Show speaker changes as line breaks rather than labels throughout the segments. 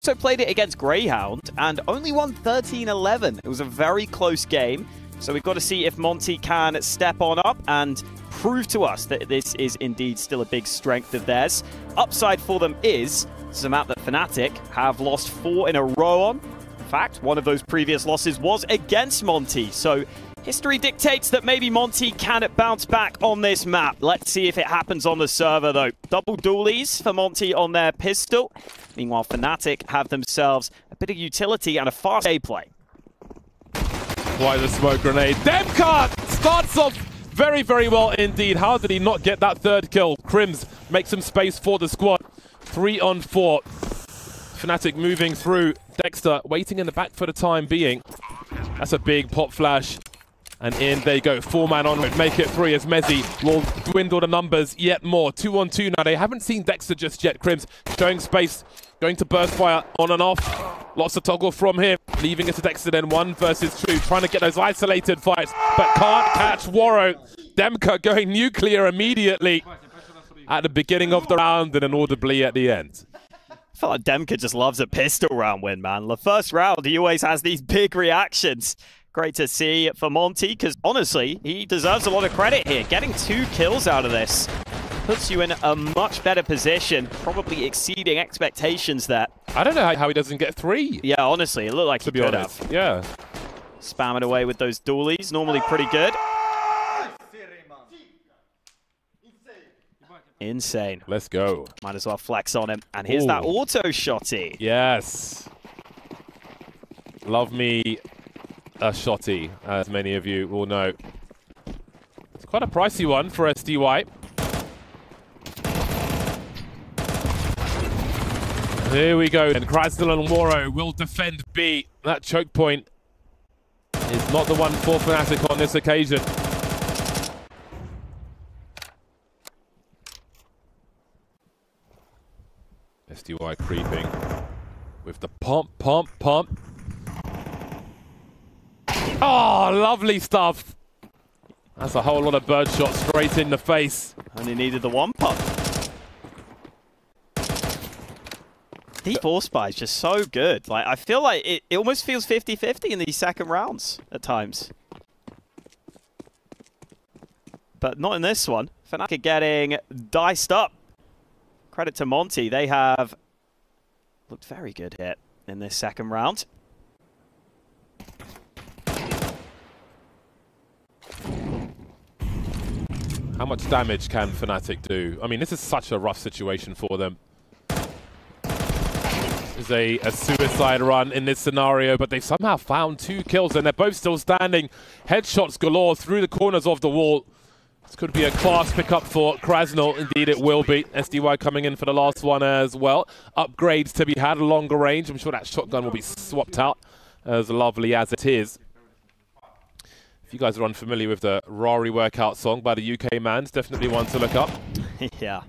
So played it against Greyhound and only won 13-11. It was a very close game. So we've got to see if Monte can step on up and prove to us that this is indeed still a big strength of theirs. Upside for them is this is a map that fnatic have lost 4 in a row on. In fact, one of those previous losses was against Monte. So history dictates that maybe Monte can bounce back on this map. Let's see if it happens on the server, though. Double dualies for Monte on their pistol. Meanwhile, fnatic have themselves a bit of utility and a fast A play.
Why the smoke grenade? Demka starts off very, very well indeed. How did he not get that third kill? kRaSnaL makes some space for the squad. 3 on 4. fnatic moving through. Dexter waiting in the back for the time being. That's a big pop flash. And in they go. 4-man onward. Make it 3 as Mezzi will dwindle the numbers yet more. 2 on 2 now. They haven't seen Dexter just yet. kRaSnaL showing space. Going to burst fire on and off. Lots of toggle from him. Leaving it to Dexter then 1 versus 2. Trying to get those isolated fights. But can't catch Waro. Demka going nuclear immediately at the beginning of the round and inaudibly at the end.
I feel like Demka just loves a pistol round win, man. The first round, he always has these big reactions. Great to see for Monte, because honestly, he deserves a lot of credit here. Getting 2 kills out of this puts you in a much better position, probably exceeding expectations there.
I don't know how he doesn't get 3.
Yeah, honestly, it looked like he could have.
Yeah.
Spam it away with those dualies, normally pretty good. Insane.
Let's go.
Might as well flex on him. And here's that auto shotty.
Yes. Love me a shotty, as many of you will know. It's quite a pricey one for SDY. Here we go. And kRaSnaL and Waro will defend B. That choke point is not the one for fnatic on this occasion. SDY creeping with the pump. Oh, lovely stuff. That's a whole lot of bird shots straight in the face.
Only needed the 1 pump. The force spy is just so good. Like, I feel like it almost feels 50-50 in these second rounds at times. But not in this one. fnatic getting diced up. Credit to Monte. They have looked very good here in this second round.
How much damage can fnatic do? I mean, this is such a rough situation for them. This is a suicide run in this scenario, but they somehow found 2 kills and they're both still standing. Headshots galore through the corners of the wall. This could be a class pickup for kRaSnaL. Indeed, it will be. SDY coming in for the last one as well. Upgrades to be had, longer range. I'm sure that shotgun will be swapped out, as lovely as it is. If you guys are unfamiliar with the Rari workout song by the UK Mans, definitely one to look up.
Yeah,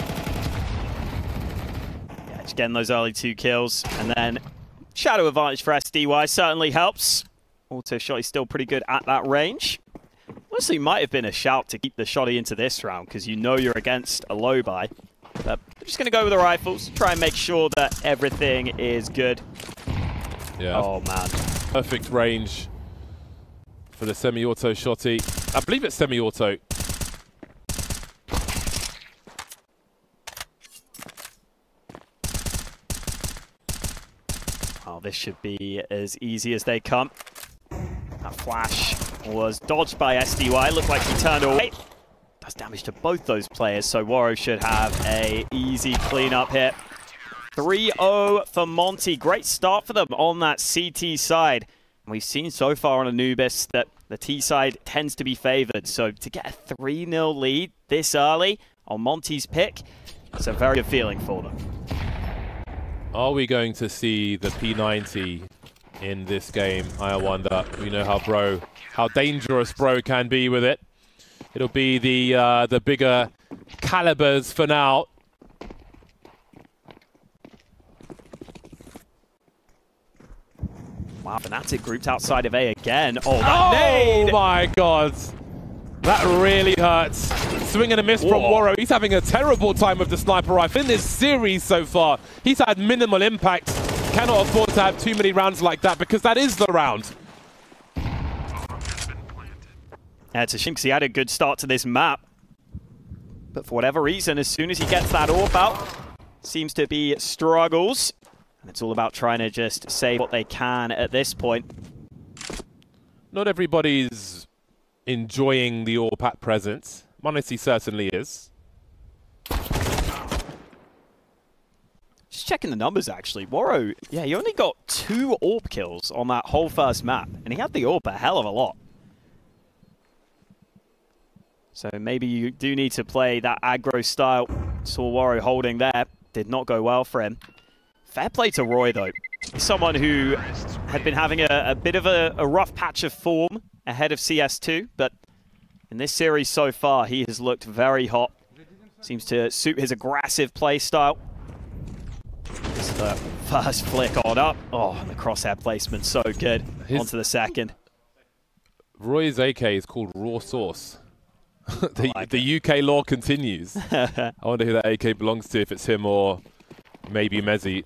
just getting those early 2 kills. And then shadow advantage for SDY certainly helps. Auto shot is still pretty good at that range. Honestly, might have been a shout to keep the shotty into this round, because you know you're against a low buy. But we're just going to go with the rifles, try and make sure that everything is good.
Yeah.
Oh, man.
Perfect range for the semi-auto shotty. I believe it's semi-auto.
Oh, this should be as easy as they come. That flash was dodged by SDY. Looked like he turned away. Does damage to both those players, so Waro should have a easy cleanup here. 3-0 for Monte. Great start for them on that CT side. We've seen so far on Anubis that the T side tends to be favored. So to get a 3-0 lead this early on Monte's pick, it's a very good feeling for them.
Are we going to see the P90 in this game? I wonder. We know how dangerous Bro can be with it. It'll be the bigger calibers for now.
Wow, fnatic grouped outside of A again. Oh, that nade!
My God. That really hurts. Swing and a miss from Waro. He's having a terrible time with the sniper rifle in this series so far. He's had minimal impact cannot afford to have too many rounds like that, because that is the round.
Yeah, it's a shame because he had a good start to this map. But for whatever reason, as soon as he gets that AWP out, seems to be struggles. And it's all about trying to just save what they can at this point.
Not everybody's enjoying the AWP at present. Monte certainly is.
Just checking the numbers, actually. Waro, yeah, he only got 2 AWP kills on that whole first map. And he had the AWP a hell of a lot. So maybe you do need to play that aggro style. Saw Waro holding there. Did not go well for him. Fair play to Roy, though. He's someone who had been having a bit of a rough patch of form ahead of CS2. But in this series so far, he has looked very hot. Seems to suit his aggressive play style. It's the first flick on up. Oh, the crosshair placement so good. Onto the second.
Roy's AK is called Raw Sauce. The UK law continues. I wonder who that AK belongs to, if it's him or maybe Mezzy.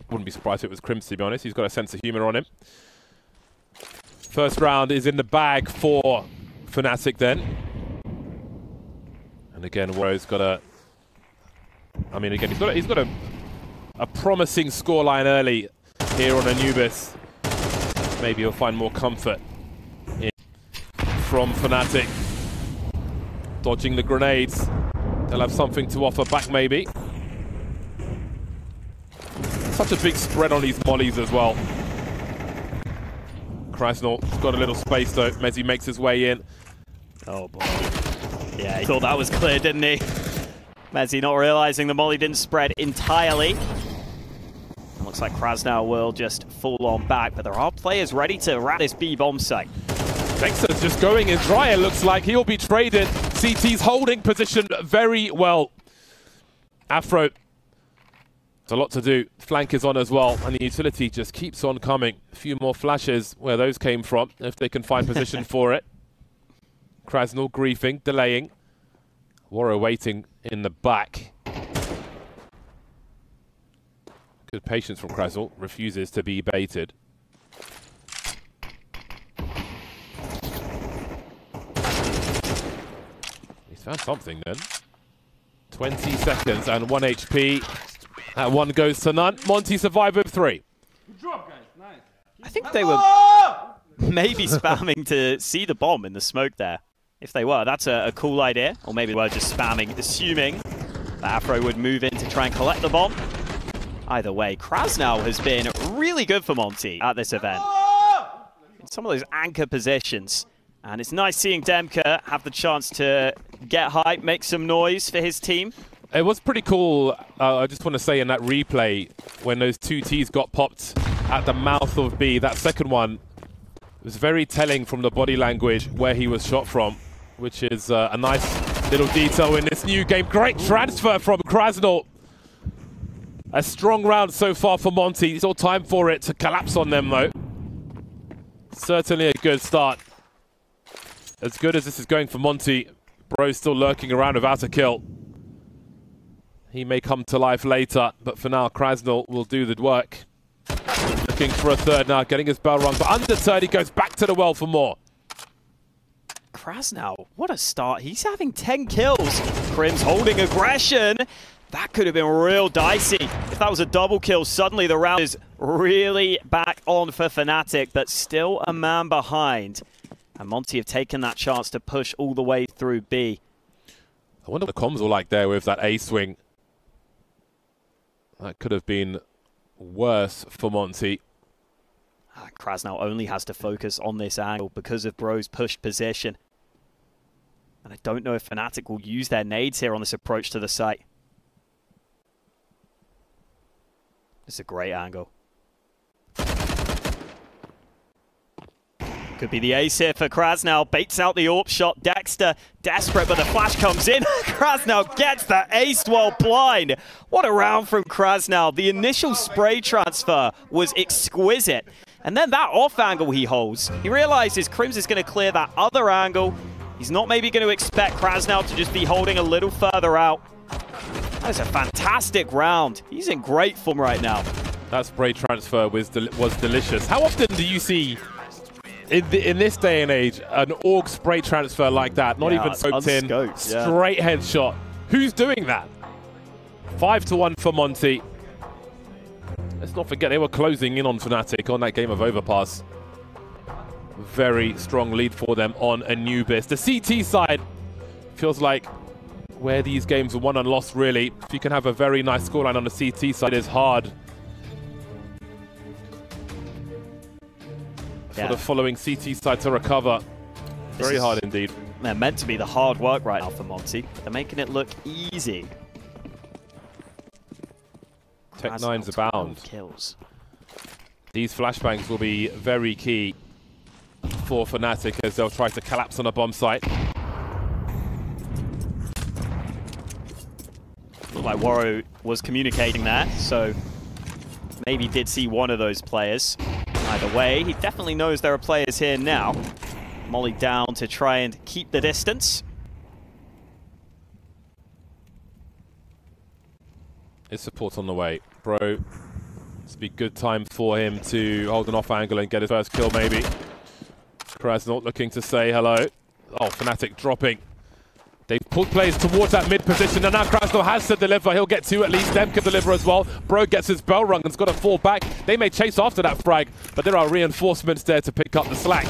Wouldn't be surprised if it was Crims, to be honest. He's got a sense of humor on him. First round is in the bag for fnatic then. And again, Waro's got a... I mean, again, he's got a promising scoreline early here on Anubis. Maybe he'll find more comfort from fnatic. Dodging the grenades. They'll have something to offer back, maybe. Such a big spread on these mollies as well. kRaSnaL's got a little space, though. Mezzy makes his way in.
Oh, boy. Yeah, he thought that was clear, didn't he? Mezzy not realizing the molly didn't spread entirely. It looks like kRaSnaL will just fall on back, but there are players ready to rat this B bomb site.
Dexter's just going in dry, it looks like. He'll be traded. CT's holding position very well. Afro, it's a lot to do. Flank is on as well, and the utility just keeps on coming. A few more flashes where those came from, if they can find position for it. kRaSnaL griefing, delaying. Waro waiting in the back. Good patience from kRaSnaL, refuses to be baited. Found something then. 20 seconds and 1 HP. That one goes to none. Monte survived with 3.
Good job, guys. Nice.
I think they were maybe spamming to see the bomb in the smoke there. If they were, that's a cool idea. Or maybe they were just spamming, assuming that Afro would move in to try and collect the bomb. Either way, kRaSnaL has been really good for Monte at this event. In some of those anchor positions. And it's nice seeing Demka have the chance to get hype, make some noise for his team.
It was pretty cool, I just want to say, in that replay, when those 2 Ts got popped at the mouth of B, that second one was very telling from the body language where he was shot from, which is a nice little detail in this new game. Great transfer from kRaSnaL. A strong round so far for Monte. It's all time for it to collapse on them, though. Certainly a good start. As good as this is going for Monte, Bro's still lurking around without a kill. He may come to life later, but for now, kRaSnaL will do the work. Looking for a third now, getting his bell rung, but undeterred, he goes back to the well for more.
kRaSnaL, what a start. He's having 10 kills. Crims holding aggression. That could have been real dicey. If that was a double kill, suddenly the round is really back on for fnatic, but still a man behind. And Monte have taken that chance to push all the way through B.
I wonder what the comms were like there with that A swing. That could have been worse for Monte.
kRaSnaL only has to focus on this angle because of Bro's pushed position. And I don't know if fnatic will use their nades here on this approach to the site. It's a great angle. Could be the ace here for kRaSnaL. Baits out the AWP shot. Dexter desperate, but the flash comes in. kRaSnaL gets the ace while blind. What a round from kRaSnaL. The initial spray transfer was exquisite. And then that off angle he holds. He realizes Crims is going to clear that other angle. He's not maybe going to expect kRaSnaL to just be holding a little further out. That is a fantastic round. He's in great form right now.
That spray transfer was delicious. How often do you see, in this day and age, an AUG spray transfer like that? Not even soaked in, straight headshot. Who's doing that? 5-1 for Monte. Let's not forget they were closing in on fnatic on that game of Overpass. Very strong lead for them on Anubis. The CT side feels like where these games are won and lost, really. If you can have a very nice scoreline on the CT side, it is hard for the following CT side to recover. Very hard indeed.
They're meant to be the hard work right now for Monte. They're making it look easy.
Tech9's abound.
Kills.
These flashbangs will be very key for fnatic as they'll try to collapse on a bomb site.
Looked like Waro was communicating there, so maybe did see one of those players. Either way, he definitely knows there are players here now. Molly down to try and keep the distance.
His support on the way. Bro, this would be good time for him to hold an off angle and get his first kill maybe. kRaSnaL looking to say hello. Oh, fnatic dropping. They've pulled players towards that mid position, and now kRaSnaL has to deliver. He'll get two at least. Dem can deliver as well. Bro gets his bell rung and's got to fall back. They may chase after that frag, but there are reinforcements there to pick up the slack.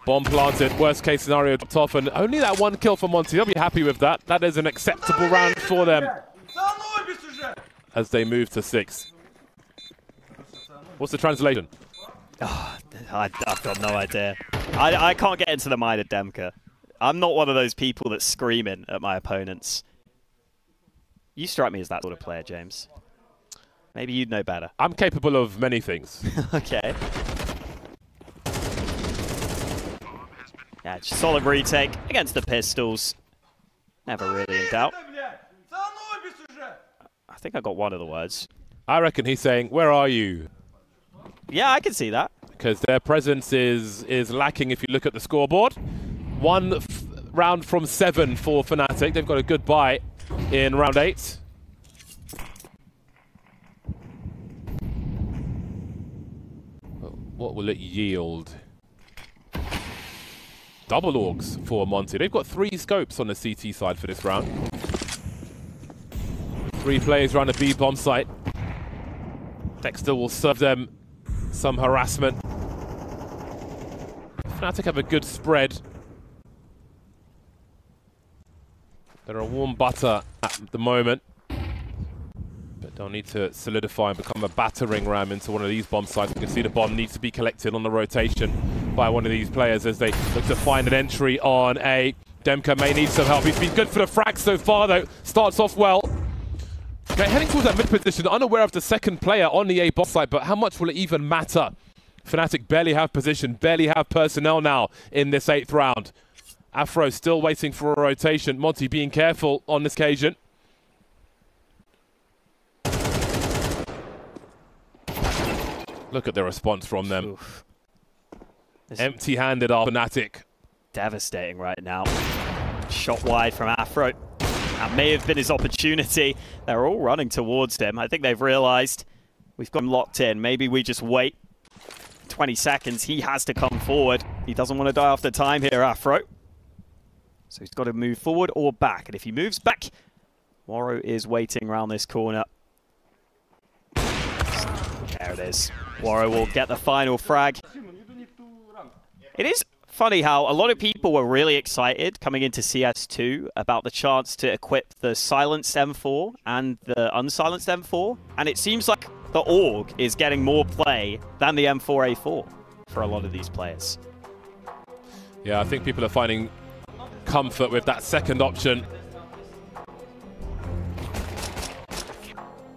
Bomb planted, worst case scenario dropped off, and only that one kill for Monte. They'll be happy with that. That is an acceptable round for them as they move to 6. What's the translation?
Oh, I've got no idea. I can't get into the mind of Demka. I'm not one of those people that's screaming at my opponents. You strike me as that sort of player, James. Maybe you'd know better.
I'm capable of many things.
Okay. Yeah, just solid retake against the pistols. Never really in doubt. I think I got one of the words.
I reckon he's saying, "Where are you?"
Yeah, I can see that.
Because their presence is lacking if you look at the scoreboard. One round from 7 for fnatic. They've got a good buy in round 8. What will it yield? Double AUGs for Monte. They've got 3 scopes on the CT side for this round. 3 players around the B bomb site. Dexter will serve them some harassment. fnatic have a good spread. They're a warm butter at the moment, but they'll need to solidify and become a battering ram into one of these bomb sites. You can see the bomb needs to be collected on the rotation by one of these players as they look to find an entry on A. Demka may need some help. He's been good for the frag so far, though. Starts off well. Okay, heading towards that mid position, unaware of the second player on the A bomb site, but how much will it even matter? fnatic barely have position, barely have personnel now in this 8th round. Afro still waiting for a rotation. Monte being careful on this occasion. Look at the response from them. Empty-handed are fnatic.
Devastating right now. Shot wide from Afro. That may have been his opportunity. They're all running towards him. I think they've realized we've got him locked in. Maybe we just wait 20 seconds. He has to come forward. He doesn't want to die off the time here, Afro. So he's got to move forward or back. And if he moves back, Waro is waiting around this corner. There it is. Waro will get the final frag. It is funny how a lot of people were really excited coming into CS2 about the chance to equip the silenced M4 and the unsilenced M4. And it seems like the AUG is getting more play than the M4A4 for a lot of these players.
Yeah, I think people are finding comfort with that second option.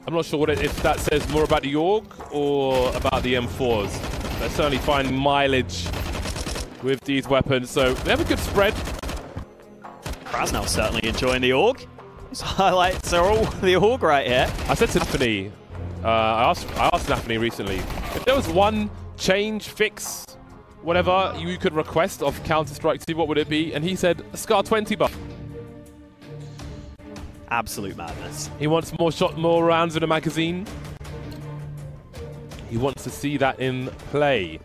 I'm not sure if that says more about the AUG or about the M4s. They're certainly finding mileage with these weapons, so they have a good spread.
kRaSnaL certainly enjoying the AUG. His highlights are all the AUG right here.
I said to Nathany, I asked Nathany recently, if there was one change, fix, whatever you could request of Counter-Strike 2, what would it be? And he said, a SCAR 20 buff.
Absolute madness.
He wants more rounds in a magazine. He wants to see that in play.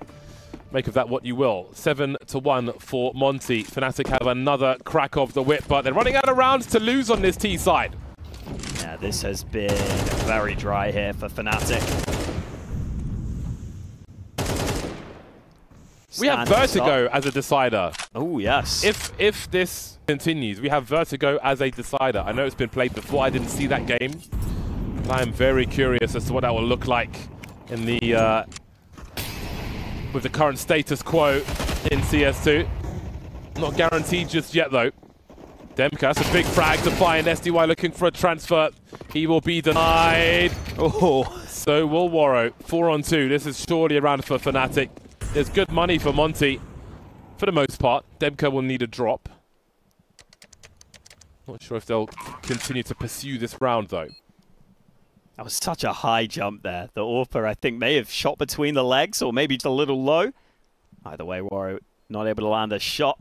Make of that what you will. 7-1 for Monte. fnatic have another crack of the whip, but they're running out of rounds to lose on this T side.
Yeah, this has been very dry here for fnatic.
We have Vertigo as a decider.
Oh, yes.
If this continues, we have Vertigo as a decider. I know it's been played before. I didn't see that game. But I am very curious as to what that will look like in the with the current status quo in CS2. Not guaranteed just yet, though. Demka, that's a big frag to find. SDY looking for a transfer. He will be denied. Oh, so will Waro. 4-on-2. This is surely a round for fnatic. There's good money for Monte, for the most part. Demka will need a drop. Not sure if they'll continue to pursue this round, though.
That was such a high jump there. The AWPer, I think, may have shot between the legs, or maybe just a little low. Either way, Waro not able to land a shot.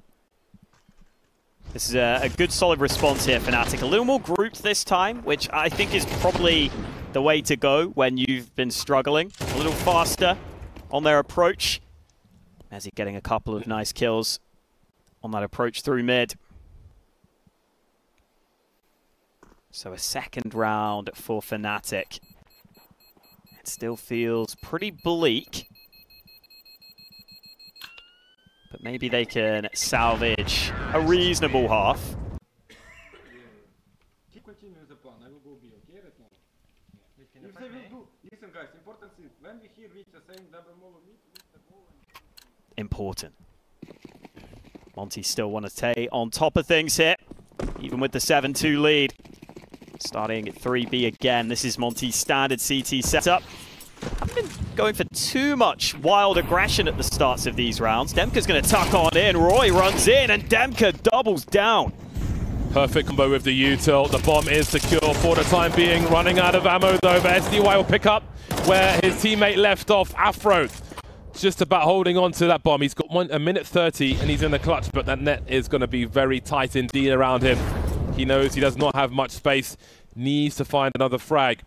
This is a good, solid response here, fnatic. A little more grouped this time, which I think is probably the way to go when you've been struggling. A little faster on their approach. As he's getting a couple of nice kills on that approach through mid. So a second round for fnatic. It still feels pretty bleak. But maybe they can salvage a reasonable half.
Continue the plan. I will go B, okay, right now? If they will do, listen guys, important thing, when we hear which are saying double molo mid,
important. Monte still want to stay on top of things here, even with the 7-2 lead. Starting at 3B again. This is Monte's standard CT setup. Haven't been going for too much wild aggression at the starts of these rounds. Demka's going to tuck on in. Roy runs in, and Demka doubles down.
Perfect combo with the util. The bomb is secure for the time being. Running out of ammo, though, but SDY will pick up where his teammate left off. Afro just about holding on to that bomb. He's got 1 minute 30 and he's in the clutch, but that net is going to be very tight indeed around him. He knows he does not have much space, needs to find another frag.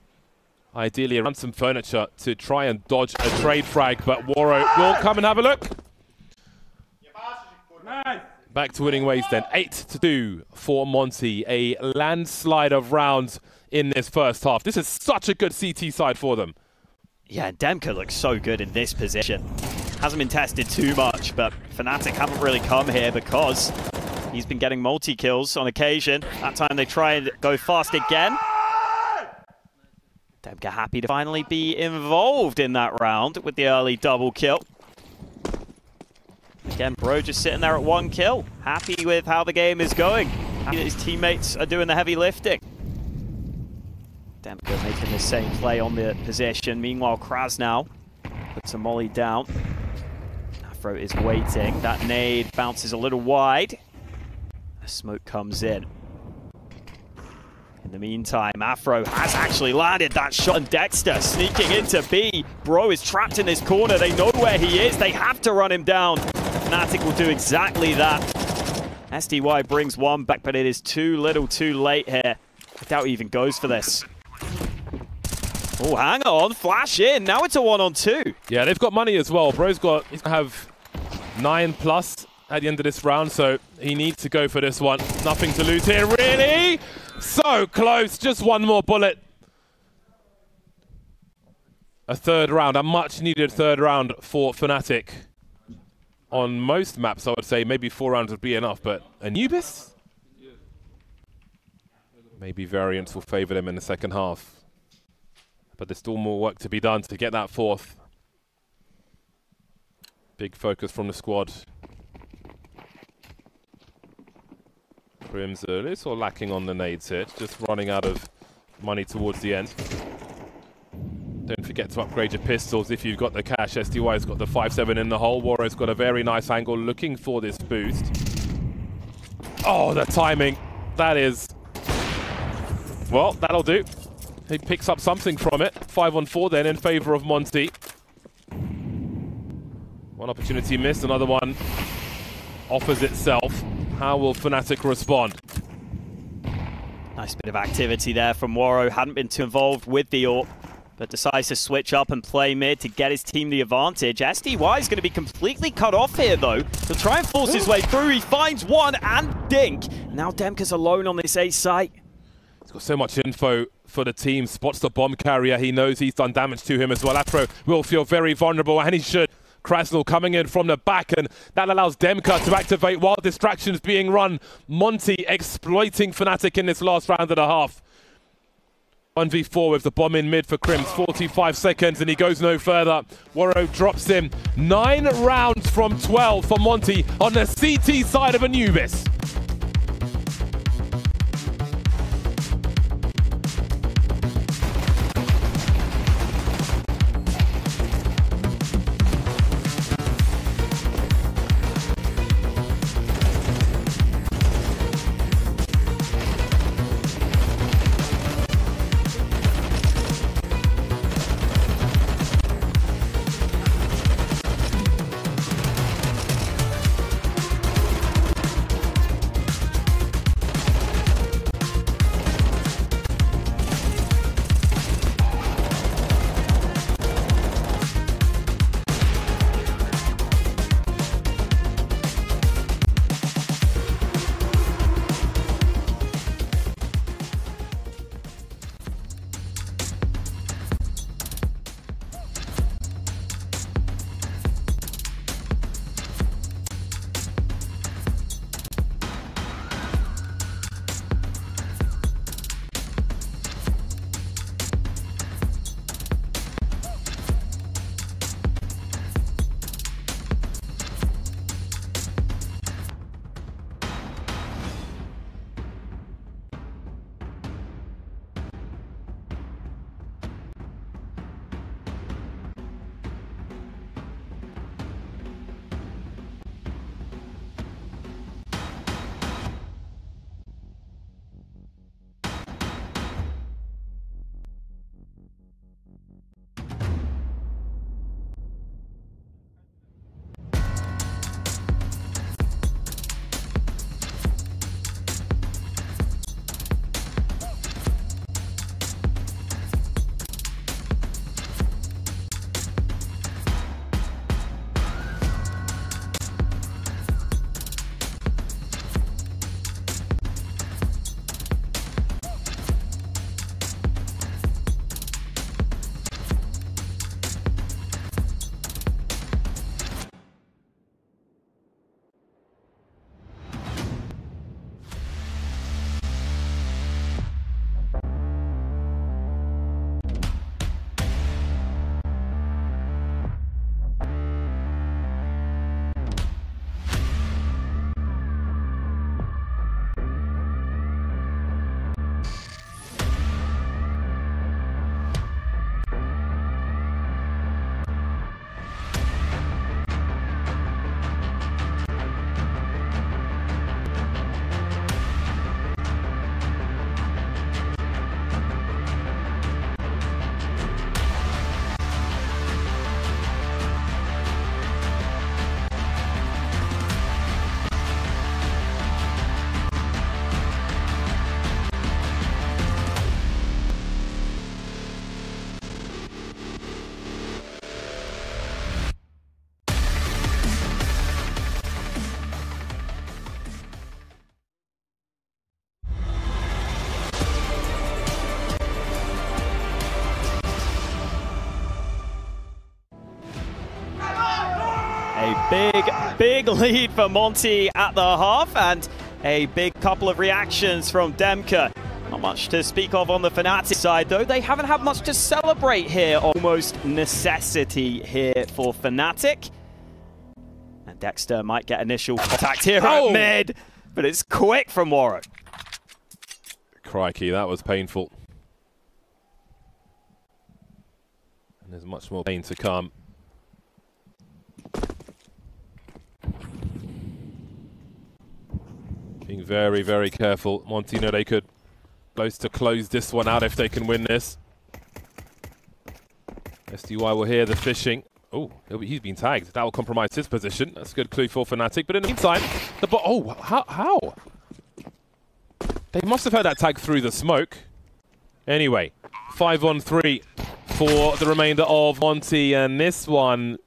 Ideally around some furniture to try and dodge a trade frag, but Waro will come and have a look. Back to winning ways then. 8-2 for Monte. A landslide of rounds in this first half. This is such a good CT side for them.
Yeah, Demka looks so good in this position. Hasn't been tested too much, but fnatic haven't really come here because he's been getting multi-kills on occasion. That time they try and go fast again. Demka happy to finally be involved in that round with the early double kill. Again, Bro just sitting there at 1 kill. Happy with how the game is going. Happy that his teammates are doing the heavy lifting. Demka making the same play on the position. Meanwhile, kRaSnaL puts a molly down. Afro is waiting. That nade bounces a little wide. The smoke comes in. In the meantime, Afro has actually landed that shot, and Dexter sneaking into B. Bro is trapped in this corner. They know where he is. They have to run him down. fnatic will do exactly that. SDY brings one back, but it is too little too late here. I doubt he even goes for this. Oh, hang on. Flash in. Now it's a 1-on-2.
Yeah, they've got money as well. Bro's got, he's going to have 9+ at the end of this round, so he needs to go for this one. Nothing to lose here, really. So close. Just one more bullet. A third round, a much-needed third round for fnatic. On most maps, I would say maybe 4 rounds would be enough, but Anubis? Maybe variants will favor them in the second half. But there's still more work to be done to get that 4th. Big focus from the squad. Crims a little lacking on the nades here, just running out of money towards the end. Don't forget to upgrade your pistols if you've got the cash. SDY's got the 5-7 in the hole. Waro's got a very nice angle looking for this boost. Oh, the timing. That is... Well, that'll do. He picks up something from it. 5-on-4 then in favor of Monte. One opportunity missed, another one offers itself. How will fnatic respond?
Nice bit of activity there from Waro. Hadn't been too involved with the AWP. but decides to switch up and play mid to get his team the advantage. SDY is going to be completely cut off here, though. He'll try and force his way through. He finds one and Dink. Now Demka's alone on this A site.
He's got so much info for the team. Spots the bomb carrier. He knows he's done damage to him as well. Afro will feel very vulnerable, and he should. kRaSnaL coming in from the back, and that allows Demka to activate while distractions being run. Monte exploiting fnatic in this last round and a half. 1v4 with the bomb in mid for kRaSnaL, 45 seconds, and he goes no further. Waro drops him. 9 rounds from 12 for Monte on the CT side of Anubis.
A big lead for Monte at the half, and a big couple of reactions from Demka. Not much to speak of on the fnatic side, though. They haven't had much to celebrate here. Almost necessity here for fnatic. And Dexter might get initial contact here at mid, but it's quick from Waro.
Crikey, that was painful. And there's much more pain to come. Being very, very careful. Monte know they could close to close this one out if they can win this. SDY will hear the fishing. Oh, he's been tagged. That will compromise his position. That's a good clue for fnatic. But in the meantime, the bot. Oh, how? They must have heard that tag through the smoke. Anyway, 5-on-3 for the remainder of Monte, and this one,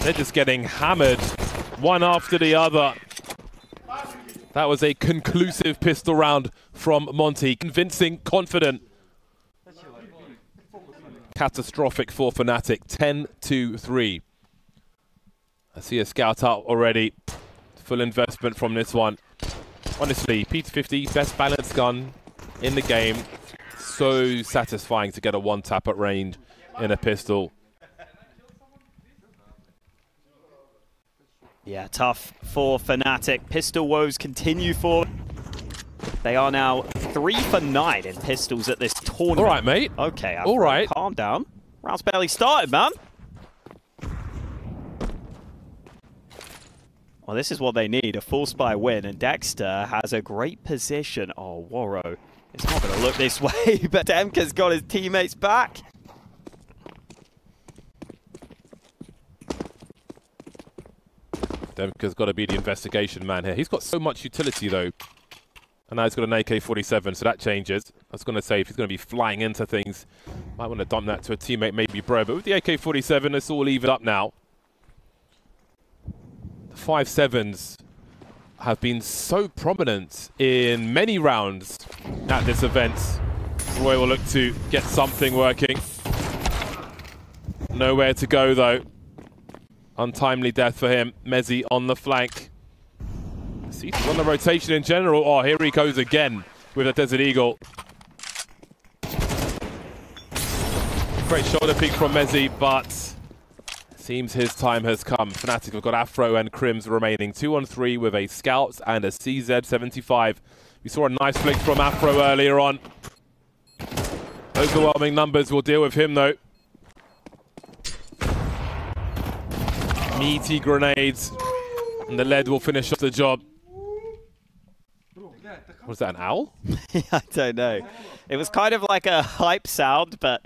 they're just getting hammered one after the other. That was a conclusive pistol round from Monte. Convincing, confident. Catastrophic for fnatic. 10-3. I see a scout out already. Full investment from this one. Honestly, P250, best balanced gun in the game. So satisfying to get a one-tap at range in a pistol.
Yeah, tough for fnatic. Pistol woes continue for. They are now 3 for 9 in pistols at this tournament.
All right, mate.
Okay,
all right.
Calm down. Round's barely started, man. Well, this is what they need, a full spy win, and Dexter has a great position. Oh, Waro. It's not going to look this way, but Demka's got his teammates back.
Demka's got to be the investigation man here. He's got so much utility, though. And now he's got an AK-47, so that changes. I was going to say, if he's going to be flying into things, might want to dump that to a teammate, maybe Bro. But with the AK-47, it's all evened up now. The 5.7s have been so prominent in many rounds at this event. Roy will look to get something working. Nowhere to go, though. Untimely death for him. Mezzi on the flank. He's on the rotation in general. Oh, here he goes again with a Desert Eagle. Great shoulder peek from Mezzi, but seems his time has come. fnatic have got Afro and kRaSnaL remaining 2-on-3 with a Scout and a CZ75. We saw a nice flick from Afro earlier on. Overwhelming numbers will deal with him, though. Meaty grenades, and the lead will finish off the job. Was that, an owl?
I don't know. It was kind of like a hype sound, but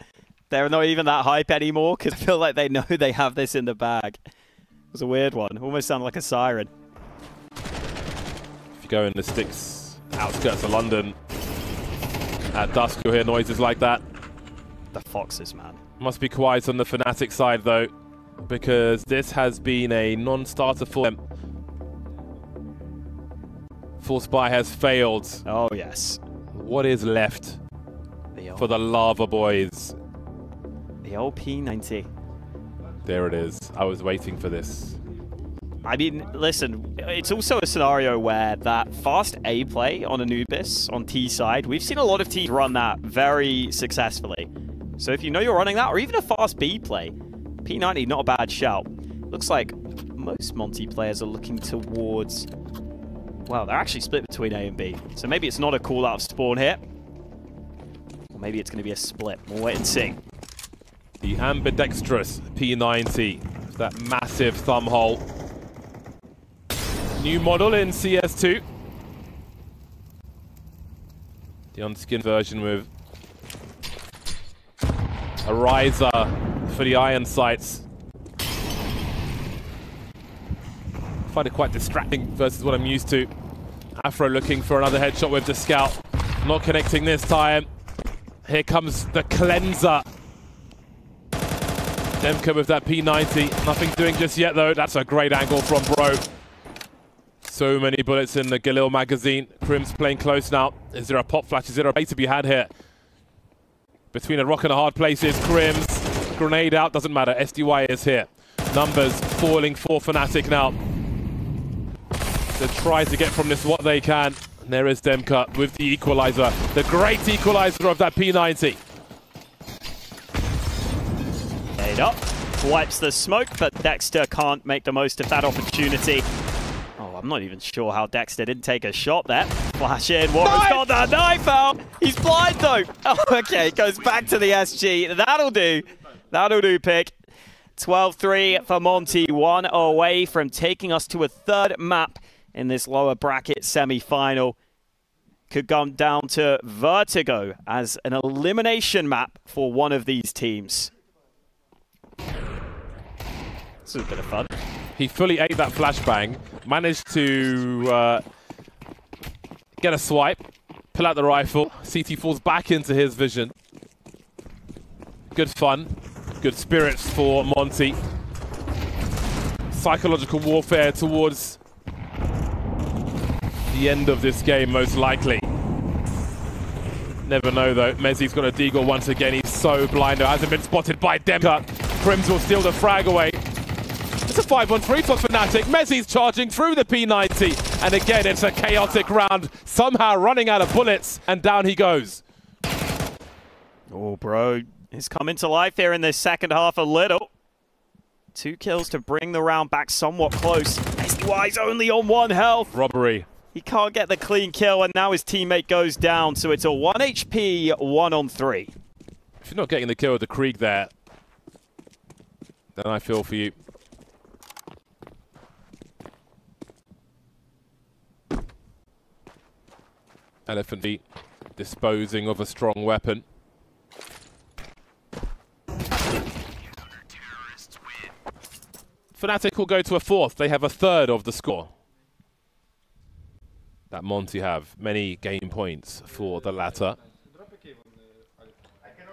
they're not even that hype anymore because I feel like they know they have this in the bag. It was a weird one. Almost sounded like a siren.
If you go in the sticks, outskirts of London, at dusk you'll hear noises like that.
The foxes, man.
Must be quiet on the fnatic side, though, because this has been a non-starter for them. Full spy has failed.
Oh, yes.
What is left for the Lava Boys?
The old P90.
There it is. I was waiting for this.
I mean, listen, it's also a scenario where that fast A play on Anubis on T side, we've seen a lot of teams run that very successfully. So if you know you're running that, or even a fast B play, P90, not a bad shout. Looks like most Monte players are looking towards... Well, they're actually split between A and B. So maybe it's not a call out of spawn here. Or maybe it's going to be a split. We'll wait and see.
The ambidextrous P90. That massive thumb hole. New model in CS2. The unskinned version with a riser for the iron sights. I find it quite distracting versus what I'm used to. Afro looking for another headshot with the Scout. Not connecting this time. Here comes the cleanser. Demka with that P90. Nothing doing just yet, though. That's a great angle from Bro. So many bullets in the Galil magazine. kRaSnaL playing close now. Is there a pop flash? Is there a play to be had here? Between a rock and a hard place is kRaSnaL. Grenade out, doesn't matter. SDY is here. Numbers falling for fnatic now. To try to get from this what they can. And there is Demka with the equalizer. The great equalizer of that P90.
Made up. Wipes the smoke, but Dexter can't make the most of that opportunity. Oh, I'm not even sure how Dexter didn't take a shot there. Flash in. Warren's got that knife out. He's blind, though. Oh, okay. Goes back to the SG. That'll do. That'll do, pick. 12-3 for Monte. One away from taking us to a third map in this lower bracket semi-final. Could come down to Vertigo as an elimination map for one of these teams. This is a bit of fun.
He fully ate that flashbang, managed to get a swipe, pull out the rifle. CT falls back into his vision. Good fun, good spirits for Monte. Psychological warfare towards the end of this game, most likely. Never know though. Mezzi's got a deagle once again. He's so blind. Hasn't been spotted by Demka. Crims will steal the frag away. It's a 5-on-3 for fnatic. Mezzi's charging through the P90. And again, it's a chaotic round. Somehow running out of bullets. And down he goes.
Oh, bro. He's coming to life here in this second half a little. 2 kills to bring the round back somewhat close. SDY's only on 1 health.
Robbery.
He can't get the clean kill, and now his teammate goes down, so it's a 1 HP, 1-on-3.
If you're not getting the kill with the Krieg there, then I feel for you. Elephant V disposing of a strong weapon. fnatic will go to a 4th. They have a 3rd of the score. That Monte have many game points for the latter.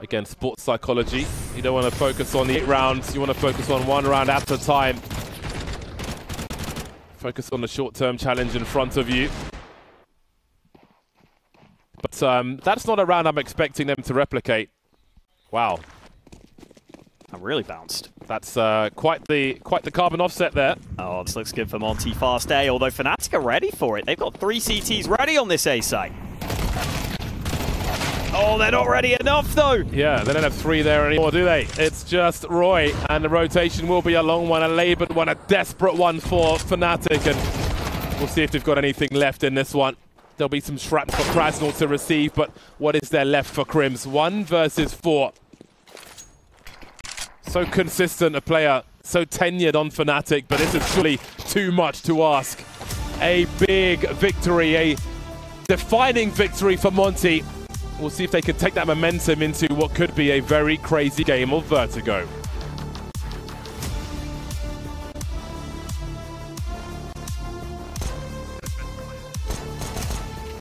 Again, sports psychology. You don't want to focus on the 8 rounds. You want to focus on 1 round at a time. Focus on the short-term challenge in front of you. But that's not a round I'm expecting them to replicate. Wow.
I'm really bounced.
That's quite the carbon offset there.
Oh, this looks good for Monte fast A, although fnatic are ready for it. They've got 3 CTs ready on this A site. Oh, they're not ready enough, though.
Yeah, they don't have 3 there anymore, do they? It's just Roy, and the rotation will be a long one, a laboured one, a desperate one for fnatic, and we'll see if they've got anything left in this one. There'll be some shrapnel for kRaSnaL to receive, but what is there left for Crims? 1 versus 4. So consistent a player, so tenured on fnatic, but this is surely too much to ask. A big victory, a defining victory for Monte. We'll see if they can take that momentum into what could be a very crazy game of Vertigo.